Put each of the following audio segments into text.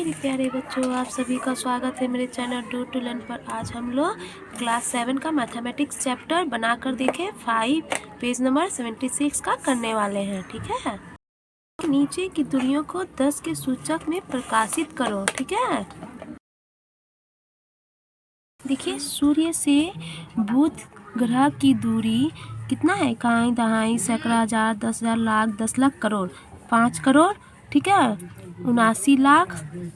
मेरे प्यारे बच्चों, आप सभी का स्वागत है मेरे चैनल डू टू लर्न पर। आज हम लोग क्लास 7 का मैथमेटिक्स चैप्टर बनाकर देखें 5 पेज नंबर 76 का करने वाले हैं। ठीक है, नीचे की दूरियों को 10 के सूचक में प्रकाशित करो। ठीक है, देखिए सूर्य से बुध ग्रह की दूरी कितना है? इकाई, दहाई, सैकड़ा, हजार, 10,000, लाख, 10 लाख, करोड़, 5 करोड़। ठीक है, 79 लाख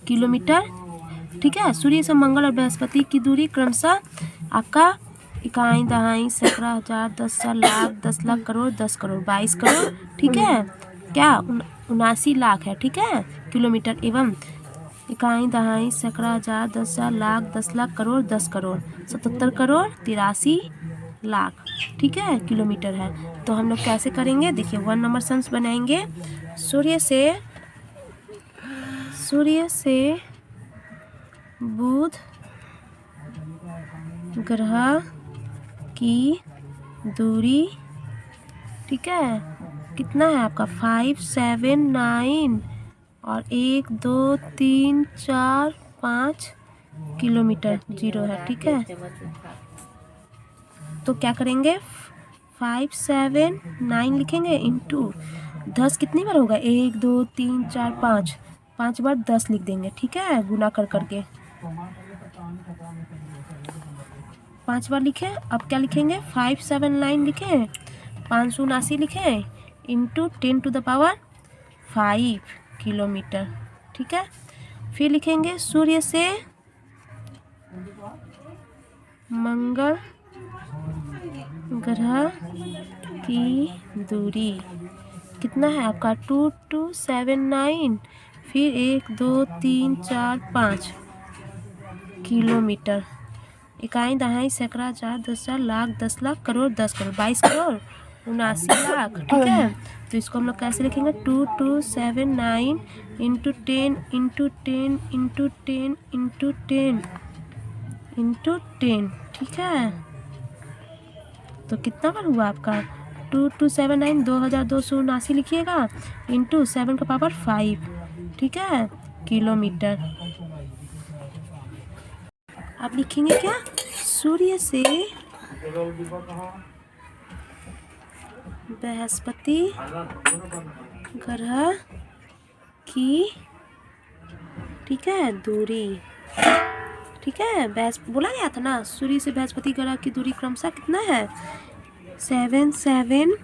किलोमीटर। ठीक है, सूर्य से मंगल और बृहस्पति की दूरी क्रमशः आपका इकाई, दहाई, सैकड़ा, हजार, 10,000, लाख, 10 लाख, करोड़, 10 करोड़, 22 करोड़। ठीक है, क्या 79 लाख है। ठीक है, किलोमीटर एवं इकाई, दहाई, सैकड़ा, हजार, 10,000, लाख, 10 लाख, करोड़, 10 करोड़, 77 करोड़ 83 लाख। ठीक है, किलोमीटर है। तो हम लोग कैसे करेंगे? देखिए 1 नंबर सम्स बनाएंगे। सूर्य से बुध ग्रह की दूरी, ठीक है, कितना है आपका? 5, 7, 9 और 1, 2, 3, 4, 5 किलोमीटर 0 है। ठीक है, तो क्या करेंगे? 5, 7, 9 लिखेंगे इंटू 10 कितनी बार होगा? 1, 2, 3, 4, 5, 5 बार 10 लिख देंगे। ठीक है, गुना कर करके 5 बार लिखे। अब क्या लिखेंगे? 5, 7, 9 लिखे, 579 लिखे into 10 to the power 5 kilometre. ठीक है, फिर लिखेंगे सूर्य से मंगल ग्रह की दूरी कितना है आपका? 2279, फिर 1, 2, 3, 4, 5 किलोमीटर। इकाई, दहाई, सैकड़ा, हजार, 10,000, लाख, 10 लाख, करोड़, 10 करोड़, 22 करोड़ 79 लाख। ठीक है, तो इसको हम लोग कैसे लिखेंगे? 2279 into 10 into 10 into 10 into 10 into 10। ठीक है, तो कितना बार हुआ आपका? 2279 2279 लिखिएगा इंटू 7 का पावर 5। ठीक है, किलोमीटर। आप लिखेंगे क्या? सूर्य से बृहस्पति ग्रह की, ठीक है, दूरी। ठीक है, बोला गया था ना, सूर्य से बृहस्पति ग्रह की दूरी क्रमशः कितना है? 7, 7,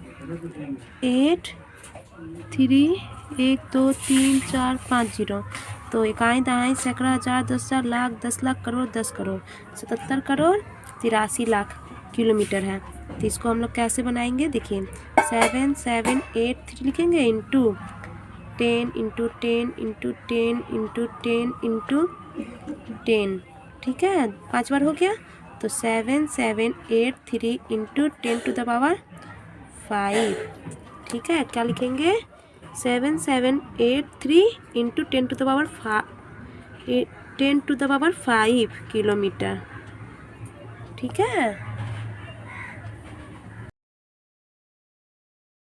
8, 3, 1, 2, 3, 4, 5 0। तो इकाई, दहाई, सैकड़ा, हजार, 10,000, लाख, 10 लाख, करोड़, 10 करोड़, 77 करोड़ 83 लाख किलोमीटर है। तो इसको हम लोग कैसे बनाएंगे? देखिए 7, 7, 8, 3 लिखेंगे into 10 into 10 into 10 into 10 into 10। ठीक है, 5 बार हो गया, तो 7, 7, 8, 3 इंटू 10 टू द पावर 5। ठीक है, क्या लिखेंगे? 7, 7, 8, 3 into 10 to the power 10 to the power 5 kilometre. ठीक है,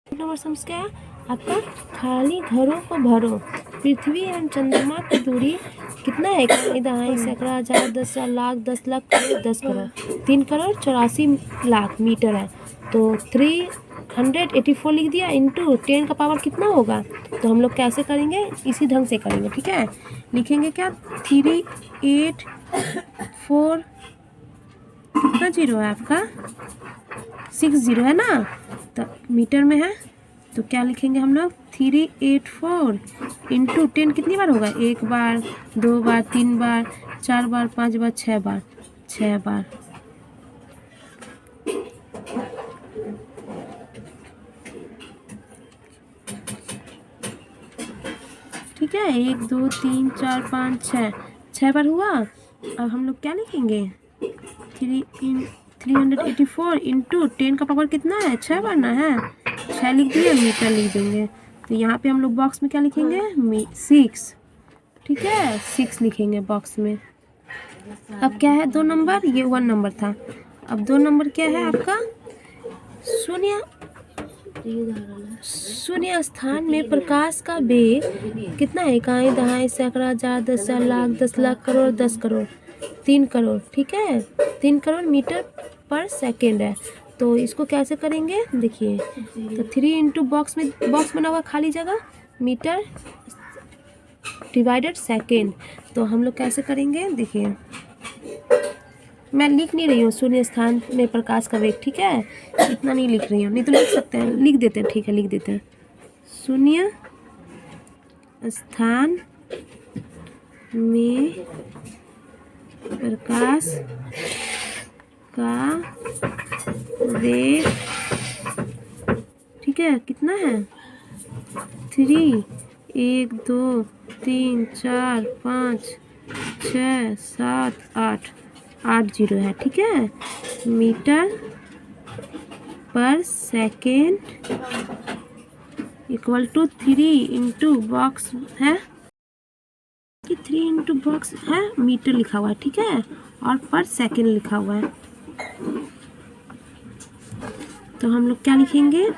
नंबर सम्स क्या है आपका? खाली घरों को भरो। पृथ्वी एवं चंद्रमा की दूरी कितना है? इकाई, दहाई, सैकड़ा, हजार, 10,000, लाख, 10 लाख, करोड़, 10 करोड़, 3 करोड़ 84 लाख मीटर है। तो 384 लिख दिया इंटू 10 का पावर कितना होगा? तो हम लोग कैसे करेंगे? इसी ढंग से करेंगे। ठीक है, लिखेंगे क्या? 384 कितना 0 है आपका? 60 है ना, तो मीटर में है, तो क्या लिखेंगे हम लोग? 384 इंटू 10 कितनी बार होगा? 1 बार, 2 बार, 3 बार, 4 बार, 5 बार, 6 बार, 6 बार। ठीक है, 1, 2, 3, 4, 5, 6 बार हुआ। अब हम लोग क्या लिखेंगे? 384 इंटू 10 का पावर कितना है? 6 बार ना है, 6 लिख दिए, मीटर लिख देंगे। तो यहाँ पे हम लोग बॉक्स में क्या लिखेंगे? 6। ठीक है, 6 लिखेंगे बॉक्स में। अब क्या है? 2 नंबर, ये 1 नंबर था। अब 2 नंबर क्या है आपका? शून्य स्थान में प्रकाश का वेग कितना है? इकाई, दहाई, सैकड़ा, हजार, 10,000, लाख, 10 लाख, करोड़, 10 करोड़, 3 करोड़। ठीक है, 3 करोड़ मीटर पर सेकेंड है। तो इसको कैसे करेंगे देखिए, तो 3 इंटू बॉक्स में बॉक्स बना हुआ खाली जगह, मीटर डिवाइडेड सेकेंड। तो हम लोग कैसे करेंगे देखिए, मैं लिख नहीं रही हूँ शून्य स्थान में प्रकाश का वेग। ठीक है, इतना नहीं लिख रही हूँ, नहीं तो लिख सकते हैं, लिख देते हैं। ठीक है, लिख देते हैं। शून्य स्थान में प्रकाश का वेग, ठीक है, कितना है? 3, 1 2 3 4 5 6 7 8 8 जीरो है। ठीक है, मीटर पर second equal to 3 into box है कि 3 इंटू बॉक्स है, मीटर लिखा हुआ है। ठीक है, और पर सेकेंड लिखा हुआ है। तो हम लोग क्या लिखेंगे,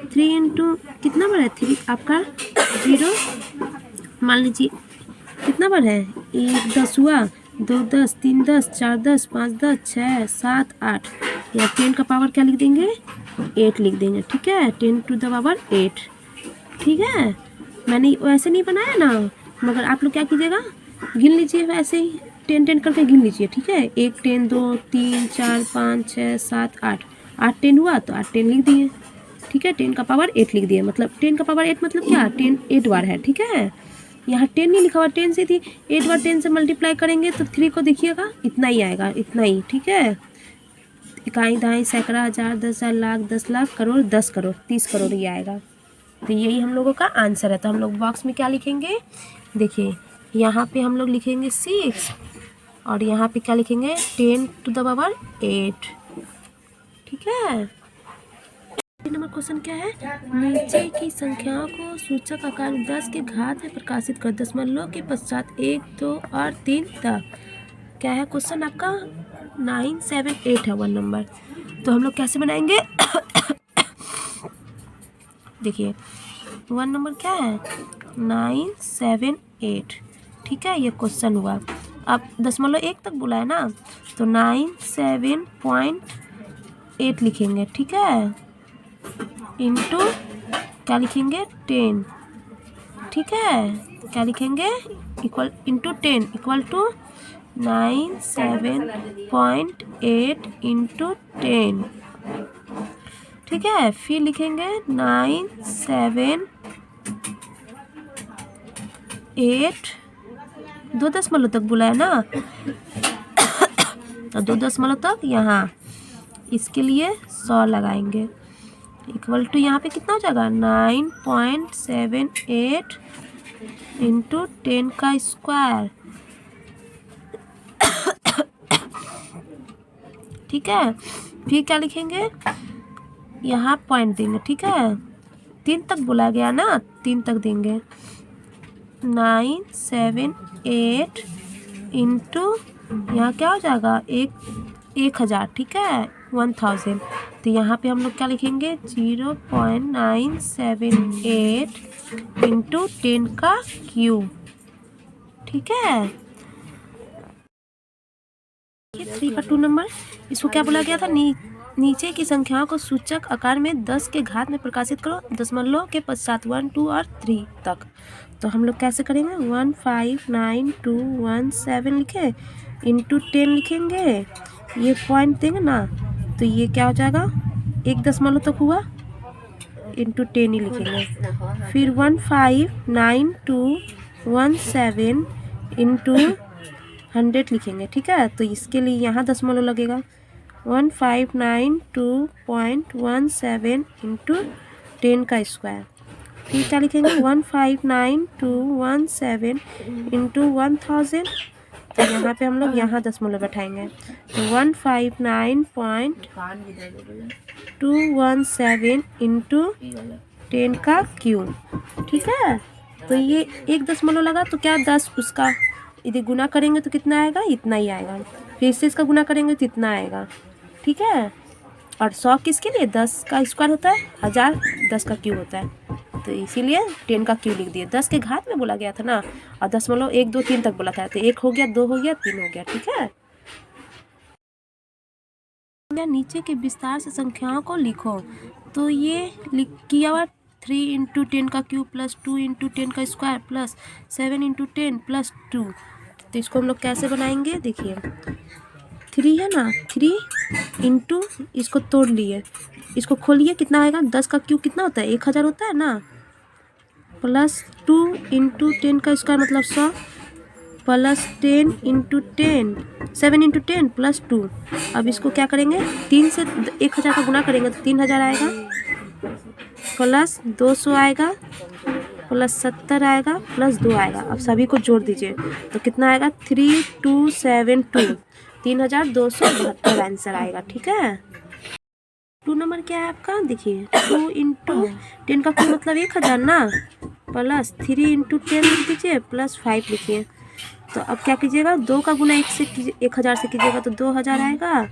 3 इंटू कितना बार है 3 आपका 0, मान लीजिए कितना बार है, 1 10 हुआ, 2 10, 3 10, 4 10, 5 10, 6 7 8, या 10 का पावर क्या लिख देंगे, 8 लिख देंगे। ठीक है, 10 टू द पावर 8। ठीक है, मैंने वैसे नहीं बनाया ना, मगर आप लोग क्या कीजिएगा, गिन लीजिए वैसे ही 10 10 करके गिन लीजिए। ठीक है, 1 10 2 3 4 5 6 7 8, 8 10 हुआ तो 8 10 लिख दिए। ठीक है, 10 का पावर 8 लिख दिए, मतलब 10 का पावर 8 मतलब क्या, 10 8 बार है। ठीक है, यहाँ 10 नहीं लिखा हुआ, 10 से थी, 8 बार 10 से मल्टीप्लाई करेंगे तो 3 को देखिएगा इतना ही आएगा, इतना ही। ठीक है, इकाई, दहाई, सैकड़ा, हजार, 10,000, लाख, 10 लाख, करोड़, 10 करोड़, 30 करोड़ ही आएगा। तो यही हम लोगों का आंसर है। तो हम लोग बॉक्स में क्या लिखेंगे देखिए, यहाँ पे हम लोग लिखेंगे 6 और यहाँ पे क्या लिखेंगे 10 टू द पावर 8। ठीक है, नंबर क्वेश्चन क्या है, नीचे की संख्याओं को सूचक आकार 10 के घात में प्रकाशित कर दशमलव के पश्चात 1 2 और 3 तक। क्या है क्वेश्चन आपका, 9 7 8 है 1 नंबर। तो हम लोग कैसे बनाएंगे देखिए, 1 नंबर क्या है 9 7 8। ठीक है, ये क्वेश्चन हुआ। अब 1 तक बोला है ना, तो 97.8 लिखेंगे। ठीक है, इंटू क्या लिखेंगे 10। ठीक है, क्या लिखेंगे equal into 10 equal to 97.8 into 10। ठीक है, फिर लिखेंगे 9 7 8, 2 दशमलव तक बुला है ना, तो 2 दशमलव तक यहाँ, इसके लिए 100 लगाएंगे, इक्वल टू यहाँ पे कितना हो जाएगा 9.78 इंटू 10 का स्क्वायर। ठीक है, फिर क्या लिखेंगे, यहाँ पॉइंट देंगे। ठीक है, 3 तक बोला गया ना, 3 तक देंगे, 978 इंटू यहाँ क्या हो जाएगा 1000। ठीक है, 1000। तो यहाँ पे हम लोग क्या लिखेंगे 0.978 इंटू 10 का क्यूब। ठीक है, 3 का 2 नंबर, इसको क्या बोला गया था, नीचे की संख्याओं को सूचक आकार में 10 के घात में प्रकाशित करो दशमलव के पश्चात 1 2 और 3 तक। तो हम लोग कैसे करेंगे 159.217 लिखे इंटू 10 लिखेंगे, ये पॉइंट देंगे ना, तो ये क्या हो जाएगा 1 दशमलव तक हुआ इंटू 10 ही लिखेंगे। फिर 159.217 इंटू 100 लिखेंगे। ठीक है, तो इसके लिए यहाँ दशमलव लगेगा, 159.217 इंटू 10 का स्क्वायर। फिर क्या लिखेंगे 159.217 इंटू 1000, तो यहाँ पे हम लोग यहाँ दशमलव बैठाएंगे, तो 159.217 इंटू 10 का क्यूब। ठीक है, तो ये 1 दशमलव लगा, तो क्या 10 उसका यदि गुना करेंगे तो कितना आएगा, इतना ही आएगा। फिर से इसका गुना करेंगे तो इतना आएगा। ठीक है, और 100 किसके लिए? 10 का स्क्वायर होता है, 1000 10 का क्यूब होता है, तो इसीलिए 10 का क्यूब लिख दिए। 10 के घात में बोला गया था ना, और 1 2 3 तक बोला था, तो 1 हो गया, 2 हो गया, 3 हो गया। ठीक है, नीचे के विस्तार से संख्याओं को लिखो। तो ये लिख किया हुआ 3 × 10 का क्यूब प्लस 2 × 10 का स्क्वायर प्लस 7 × 10 प्लस 2। तो इसको हम लोग कैसे बनाएंगे? देखिए 3 है ना, 3 इंटू इसको तोड़ लिए, इसको खोलिए, कितना आएगा? 10 का क्यूब कितना होता है? 1000 होता है ना, प्लस 2 × 10 का स्क्वायर मतलब 100 प्लस 10 × 10 7 × 10 प्लस 2। अब इसको क्या करेंगे? 3 से 1000 का गुना करेंगे तो 3000 आएगा, प्लस 200 आएगा, प्लस 70 आएगा, प्लस 2 आएगा। अब सभी को जोड़ दीजिए तो कितना आएगा? 3272, 3272 आंसर आएगा। ठीक है, 2 नंबर क्या है आपका? देखिए 2 × 10 का क्यूब मतलब 1000 ना, प्लस 3 × 10 लिख दीजिए, प्लस 5 लिखिए। तो अब क्या कीजिएगा? 2 का गुना 1000 से कीजिएगा तो 2000 आएगा,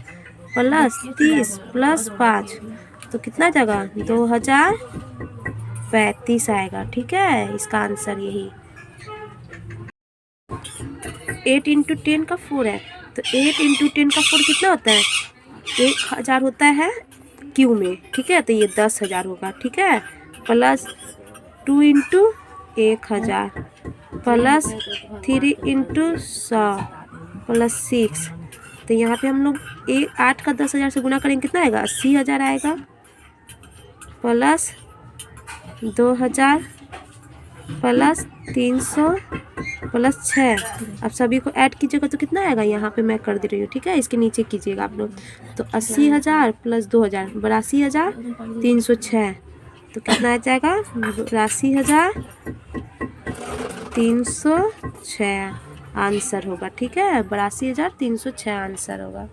प्लस 30 प्लस 5 तो कितना जाएगा? 2035 आएगा। ठीक है, इसका आंसर यही। 8 × 10 का 4 है, तो 8 × 10 का 4 कितना होता है? 1000 होता है क्यूब में। ठीक है, तो ये 10,000 होगा। ठीक है, प्लस 2 × 1000 प्लस 3 × 100 प्लस 6। तो यहाँ पे हम लोग 8 का 10,000 से गुना करेंगे, कितना आएगा? 80,000 आएगा, प्लस 2000 प्लस 300 प्लस 6। अब सभी को ऐड कीजिएगा तो कितना आएगा? यहाँ पे मैं कर दे रही हूँ। ठीक है, इसके नीचे कीजिएगा आप लोग। तो 80,000 प्लस 2000 82,306। तो कितना आ जाएगा? 82,306 आंसर होगा। ठीक है, 82,306 आंसर होगा।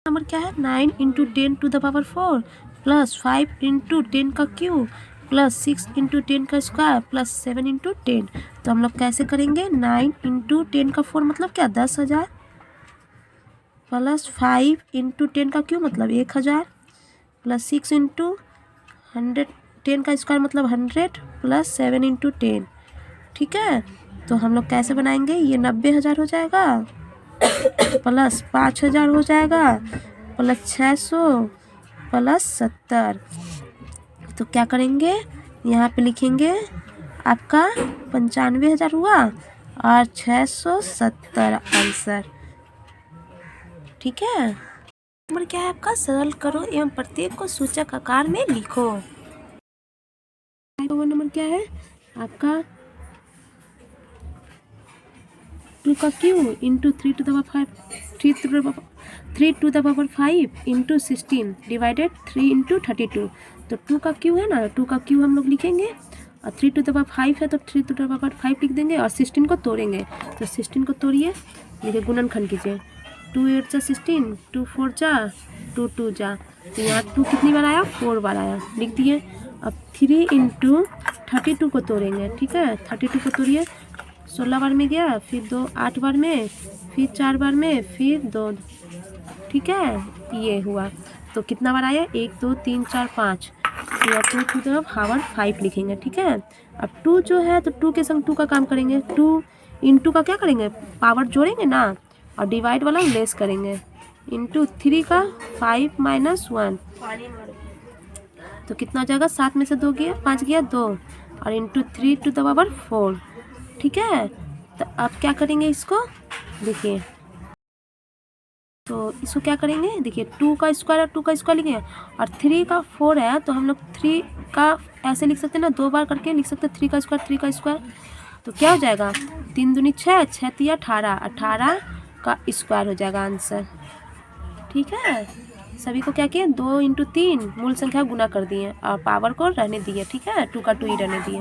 नंबर क्या है? 9 × 10⁴ प्लस 5 × 10 का क्यूब प्लस 6 × 10 का स्क्वायर प्लस 7 × 10। तो हम लोग कैसे करेंगे? 9 × 10 का 4 मतलब क्या? 10,000 प्लस 5 × 10 का क्यूब मतलब 1000 प्लस 6 × 100 10 का स्क्वायर मतलब 100 प्लस 7 × 10। ठीक है, तो हम लोग कैसे बनाएंगे? ये 90,000 हो जाएगा, प्लस 5,000 हो जाएगा, प्लस 600 प्लस 70। तो क्या करेंगे? यहाँ पे लिखेंगे आपका 95,000 हुआ और 670 आंसर। ठीक है, नंबर क्या है आपका? सरल करो एवं प्रत्येक को सूचक आकार में लिखो। नंबर क्या है आपका? 2 का cube into 3 to the power 5 into 16 divided 3 × 32। तो 2 का क्यूब है ना, 2 का क्यूब हम लोग लिखेंगे और 3 to the power 5 है तो 3 to the power 5 लिख देंगे और 16 को तोड़ेंगे। तो 16 को तोड़िए, देखिए गुणनखंड कीजिए। 2 8 जा 16, 2 4 जा 2 2 जा, तो यहाँ 2 कितनी बार आया? 4 बार आया, लिख दिए। अब 3 × 32 को तोड़ेंगे। ठीक है, 32 को तोड़िए, 16 बार में गया, फिर 2 8 बार में, फिर 4 बार में, फिर 2। ठीक है, ये हुआ। तो कितना बार आया? 1 2 3 4 5। या 2 to the power 5 लिखेंगे। ठीक है, अब 2 जो है तो 2 के संग 2 का काम करेंगे। 2 × का क्या करेंगे? पावर जोड़ेंगे ना और डिवाइड वाला लेस करेंगे। इंटू 3 का 5 - 1 तो कितना हो जाएगा? 7 में से 2 गया, 5 गया 2 और इंटू 3 to the power 4। ठीक है, तो अब क्या करेंगे इसको? देखिए, तो इसको क्या करेंगे? देखिए 2 का स्क्वायर और 2 का स्क्वायर लिखेंगे और 3 का 4 है तो हम लोग 3 का ऐसे लिख सकते हैं ना, 2 बार करके लिख सकते हैं 3 का स्क्वायर 3 का स्क्वायर। तो क्या हो जाएगा? 3 दूनी 6, 6 तिया 18, 18 का स्क्वायर हो जाएगा आंसर। ठीक है, सभी को क्या किए? 2 × 3 मूल संख्या गुना कर दिए और पावर को रहने दिए। ठीक है, 2 का 2 ही रहने दिए।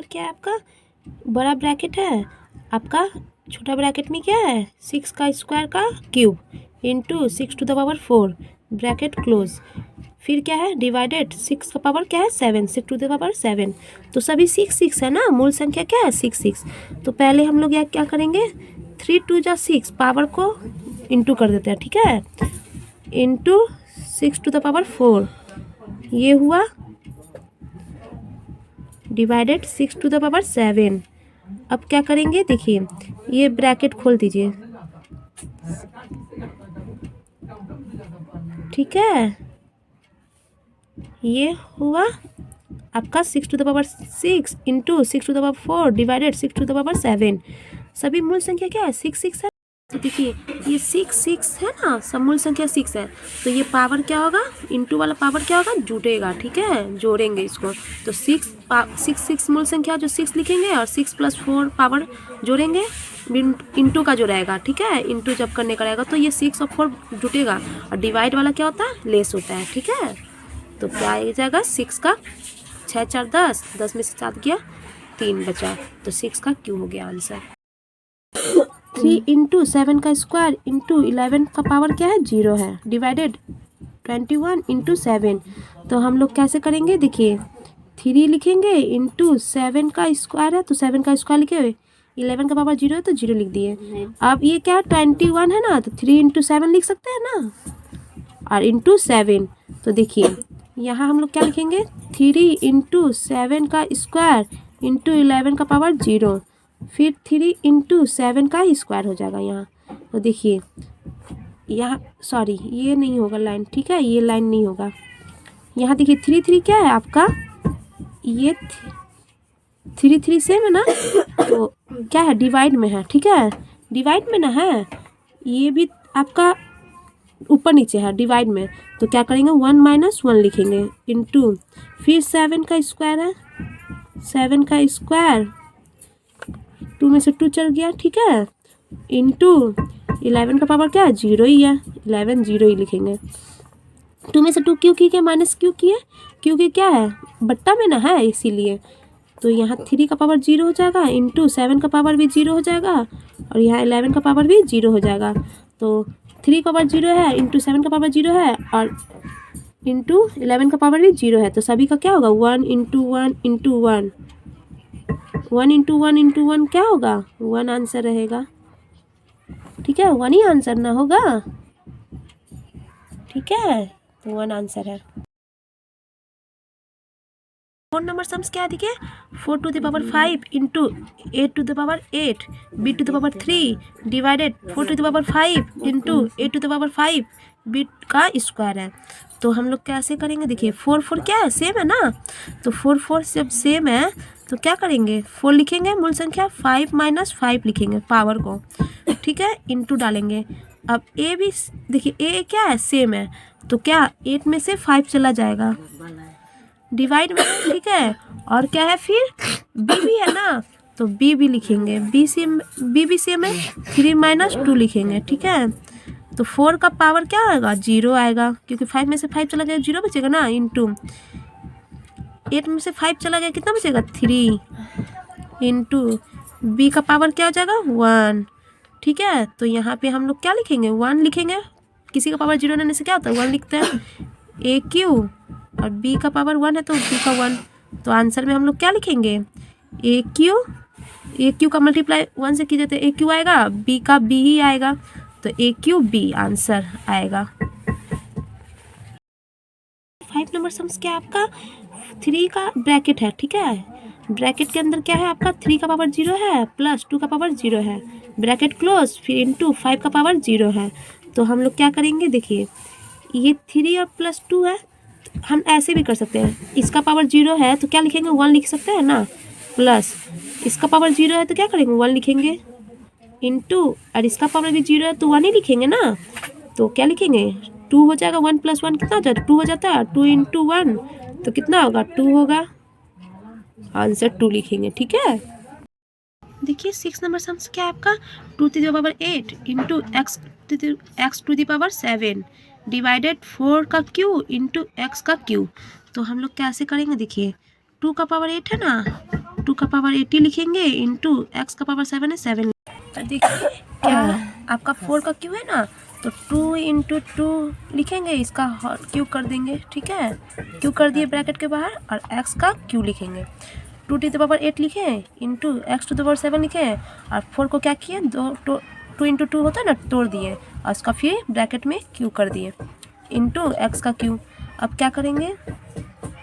क्या है आपका? बड़ा ब्रैकेट है आपका, छोटा ब्रैकेट में क्या है? 6 का स्क्वायर का cube into 6 to the power 4 bracket close. फिर क्या है? डिवाइडेड 6 का पावर क्या है? 7, 6 to the power 7। तो सभी 6 6 है ना, मूल संख्या क्या है? 6 6। तो पहले हम लोग क्या करेंगे? 3 2 जा 6 पावर को इंटू कर देते हैं। ठीक है, इंटू 6 टू द पावर 4 ये हुआ डिवाइडेड 6 टू द पावर 7। अब क्या करेंगे देखिए, ये ब्रैकेट खोल दीजिए, ठीक है। ये हुआ आपका 6 to the power 6 into 6 to the power 4 divided 6 to the power 7। सभी मूल संख्या क्या है? 6 6 है। तो देखिए ये 6 6 है ना, सब मूल संख्या 6 है, तो ये पावर क्या होगा, इंटू वाला पावर क्या होगा, जुटेगा, ठीक है, जोड़ेंगे इसको। तो 6 मूल संख्या जो 6 लिखेंगे और 6 + 4 पावर जोड़ेंगे, इंटू का जो रहेगा, ठीक है, इंटू जब करने का रहेगा तो ये 6 और 4 जुटेगा, और डिवाइड वाला क्या होता है, लेस होता है, ठीक है। तो क्या आ जाएगा, 6 का 6 4 10, 10 में से 7 गया 3 बचा, तो 6 का क्यों हो गया आंसर। 3 इंटू 7 का स्क्वायर इंटू 11 का पावर क्या है, 0 है, डिवाइडेड 21 इंटू 7। तो हम लोग कैसे करेंगे देखिए, 3 लिखेंगे इंटू 7 का स्क्वायर है तो 7 का स्क्वायर लिखे हुए, 11 का पावर 0 है तो 0 लिख दिए। अब ये क्या 21 है ना, तो 3 इंटू 7 लिख सकते हैं ना, और इंटू 7। तो देखिए यहाँ हम लोग क्या लिखेंगे, 3 इंटू 7 का स्क्वायर इंटू 11 का पावर 0, फिर 3 इंटू 7 का ही स्क्वायर हो जाएगा यहाँ। तो देखिए यहाँ सॉरी ये नहीं होगा लाइन, ठीक है, ये लाइन नहीं होगा। यहाँ देखिए 3 3 क्या है आपका, ये 3 3 सेम है ना, तो क्या है, डिवाइड में है, ठीक है, डिवाइड में ना है, ये भी आपका ऊपर नीचे है डिवाइड में। तो क्या करेंगे, 1 - 1 लिखेंगे इंटू, फिर 7 का स्क्वायर है, 7 का स्क्वायर 2 में से 2 चल गया, ठीक है, इंटू 11 का पावर क्या है, 0 ही है, 11 0 ही लिखेंगे। 2 में से 2 क्यों किए, माइनस क्यों किए, क्योंकि क्या है, बट्टा में ना है इसीलिए। तो यहाँ 3 का पावर 0 हो जाएगा, इंटू 7 का पावर भी 0 हो जाएगा, और यहाँ 11 का पावर भी 0 हो जाएगा। तो 3 का पावर 0 है, इंटू 7 का पावर 0 है, और इंटू 11 का पावर भी 0 है, तो सभी का क्या होगा, 1 इंटू 1 इंटू 1, 1 इंटू 1 इंटू 1 क्या होगा, 1 आंसर रहेगा, ठीक है, 1 ही आंसर ना होगा, ठीक है, तो 1 आंसर है। 4 नंबर सम्स क्या है देखिए, 4 to the power 5 into 8 to the power 8 bit to the power 3 divided 4 to the power 5 into 8 to the power 5 bit का स्क्वायर है। तो हम लोग कैसे करेंगे देखिए, 4 4 क्या है, सेम है ना, तो 4 4 जब सेम है तो क्या करेंगे, 4 लिखेंगे मूल संख्या, 5 - 5 लिखेंगे पावर को, ठीक है, इंटू डालेंगे। अब ए भी देखिए, ए क्या है, सेम है, तो क्या 8 में से 5 चला जाएगा, डिवाइड में, ठीक है, और क्या है फिर बी भी है ना, तो बी भी लिखेंगे, बी भी सेम है, 3 - 2 लिखेंगे, ठीक है। तो 4 का पावर क्या आएगा, 0 आएगा, क्योंकि 5 में से 5 चला गया 0 बचेगा ना, इंटू 8 में से 5 चला गया कितना बचेगा, 3 इंटू बी का पावर क्या हो जाएगा, 1, ठीक है। तो यहाँ पे हम लोग क्या लिखेंगे, 1 लिखेंगे, किसी का पावर 0 रहने से क्या होता है, 1 लिखते हैं, ए क्यू, और बी का पावर 1 है तो बी का 1। तो आंसर में हम लोग क्या लिखेंगे, ए क्यू का मल्टीप्लाई 1 से कीजिए तो ए क्यू आएगा, बी का बी ही आएगा, तो ए क्यू बी आंसर आएगा। 5 नंबर सम्स क्या है आपका, 3 का ब्रैकेट है, ठीक है, ब्रैकेट के अंदर क्या है आपका, 3 का पावर 0 है प्लस 2 का पावर 0 है, ब्रैकेट क्लोज, फिर इंटू 5 का पावर 0 है। तो हम लोग क्या करेंगे देखिए, ये 3 और प्लस 2 है, हम ऐसे भी कर सकते हैं, इसका पावर 0 है तो क्या लिखेंगे, 1 लिख सकते हैं ना, प्लस इसका पावर 0 है तो क्या करेंगे, 1 लिखेंगे, इंटू, और इसका पावर भी 0 है तो 1 ही लिखेंगे ना, तो क्या लिखेंगे, 2 हो जाएगा, 1 + 1 कितना हो जाता है, 2 हो जाता है, 2 इंटू 1 तो कितना होगा, 2 होगा, आंसर 2 लिखेंगे, ठीक है। देखिए 6 नंबर सम्स क्या है आपका, 2 to the power 8 into x to the power 7 divided 4 का क्यू इंटू एक्स का क्यू। तो हम लोग कैसे करेंगे देखिए, 2 का पावर 8 है ना, 2 का पावर 8 ही लिखेंगे, इंटू एक्स का पावर 7 है 7। देखिए क्या आपका 4 का क्यू है ना, तो 2 इंटू 2 लिखेंगे, इसका क्यू कर देंगे, ठीक है, क्यू कर दिए ब्रैकेट के बाहर, और एक्स का क्यू लिखेंगे, 2 टू द पावर 8 लिखें into x to the power 7 लिखें, और 4 को क्या किए, 2 इंटू 2 होता है ना, तोड़ दिए, और उसका फिर ब्रैकेट में क्यू कर दिए, इंटू एक्स का क्यूब। अब क्या करेंगे,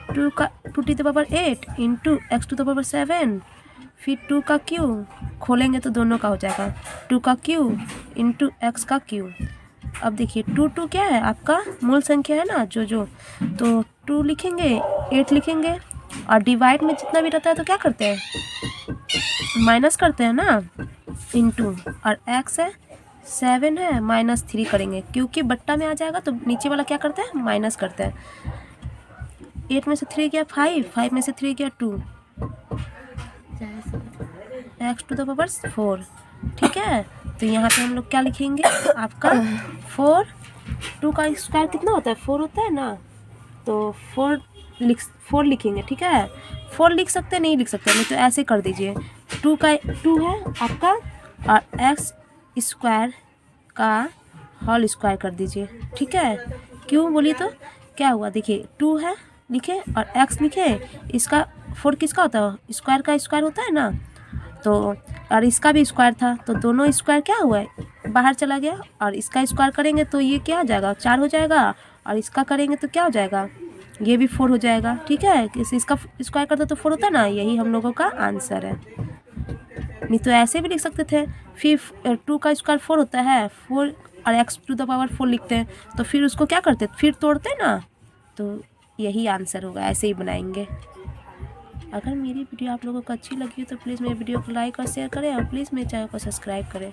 2 to the power 8 into x to the power 7, फिर 2 का क्यूब खोलेंगे तो दोनों का हो जाएगा 2 का क्यूब इंटू एक्स का क्यूब। अब देखिए 2 क्या है, आपका मूल संख्या है ना, जो तो 2 लिखेंगे, 8 लिखेंगे, और डिवाइड में जितना भी रहता है तो क्या करते हैं, माइनस करते हैं ना, इंटू, और एक्स है 7 है -3 करेंगे, क्योंकि बट्टा में आ जाएगा तो नीचे वाला क्या करते हैं, माइनस करते हैं। 8 में से 3 गया 5, 5 में से 3 गया 2, एक्स टू द पावर 4। ठीक है, तो यहाँ पे हम लोग क्या लिखेंगे, आपका 4, 2 का स्क्वायर कितना होता है, 4 होता है ना, तो 4 लिखेंगे। ठीक है, 4 लिख सकते हैं, नहीं लिख सकते, नहीं तो ऐसे कर दीजिए, 2 है आपका, और एक्स स्क्वायर का होल स्क्वायर कर दीजिए। ठीक है, क्यों बोलिए तो क्या हुआ, देखिए 2 है लिखे और एक्स लिखे, इसका 4 किसका होता है, स्क्वायर का स्क्वायर होता है ना, तो और इसका भी स्क्वायर था, तो दोनों स्क्वायर क्या हुआ है, बाहर चला गया, और इसका स्क्वायर करेंगे तो ये क्या हो जाएगा, 4 हो जाएगा, और इसका करेंगे तो क्या हो जाएगा, ये भी 4 हो जाएगा। ठीक है, इसका स्क्वायर करते तो 4 होता है ना, यही हम लोगों का आंसर है। नहीं तो ऐसे भी लिख सकते थे, फिर 2 का स्क्वायर 4 होता है, 4 और एक्स टू द पावर 4 लिखते हैं, तो फिर उसको क्या करते, फिर तोड़ते ना, तो यही आंसर होगा, ऐसे ही बनाएंगे। अगर मेरी वीडियो आप लोगों को अच्छी लगी हो तो प्लीज़ मेरी वीडियो को लाइक और शेयर करें, और प्लीज़ मेरे चैनल को सब्सक्राइब करें।